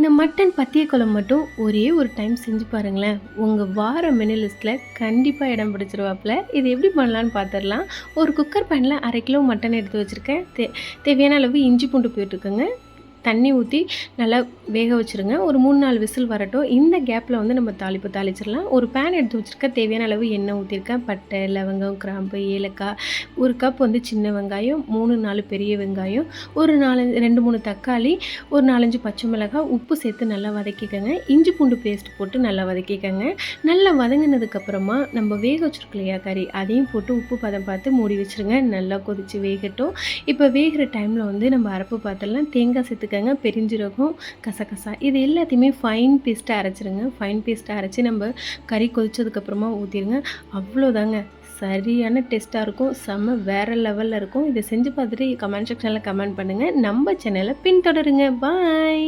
இந்த மட்டன் பத்திய குழம்பு மட்டும் ஒரே ஒரு டைம் செஞ்சு பாருங்களேன். உங்க வார மெனு லிஸ்ட்ல கண்டிப்பா இடம் பிடிச்சிருவாப்புல. இது எப்படி பண்ணலான்னு பார்த்துரலாம். ஒரு குக்கர் பேன்ல 1/2 கிலோ மட்டன் எடுத்து வச்சிருக்கேன். தேவையான அளவு இஞ்சி பூண்டு போட்டுக்கோங்க. தண்ணி ஊற்றி நல்லா வேக வச்சுருங்க. ஒரு 3, 4 விசில் வரட்டும். இந்த கேப்பில் வந்து நம்ம தாளிப்பு தாளிச்சிடலாம். ஒரு பேன் எடுத்து வச்சுருக்கேன். தேவையான அளவு எண்ணெய் ஊற்றிருக்கேன். பட்டை, லவங்கம், கிராம்பு, ஏலக்காய், 1 கப் வந்து சின்ன வெங்காயம், 3, 4 பெரிய வெங்காயம், ஒரு 4 2, 3 தக்காளி, ஒரு 4, 5 பச்சை மிளகாய், உப்பு சேர்த்து நல்லா வதக்கிக்கோங்க. இஞ்சி பூண்டு பேஸ்ட் போட்டு நல்லா வதக்கிக்கோங்க. நல்லா வதங்கினதுக்கப்புறமா நம்ம வேக வச்சுருக்கோம் இல்லையா கறி, அதையும் போட்டு உப்பு பதம் பார்த்து மூடி வச்சுருங்க. நல்லா கொதித்து வேகட்டும். இப்போ வேகிற டைமில் வந்து நம்ம அரைப்பு பார்த்துடலாம். தேங்காய் சேர்த்துக்கோங்க, பெருஞ்சீரகம், கசகசா இது எல்லாத்தையுமே ஃபைன் பேஸ்ட்டாக அரைச்சிருங்க. ஃபைன் பேஸ்ட்டாக அரைச்சி நம்ம கறி கொதிச்சதுக்கப்புறமா ஊற்றிடுங்க. அவ்வளோதாங்க, சரியான டேஸ்ட்டாக இருக்கும். செம்ம வேறு லெவலில் இருக்கும். இதை செஞ்சு பார்த்துட்டு கமெண்ட் செக்ஷனில் கமெண்ட் பண்ணுங்கள். நம்ம சேனலை பின்தொடருங்க. பாய்.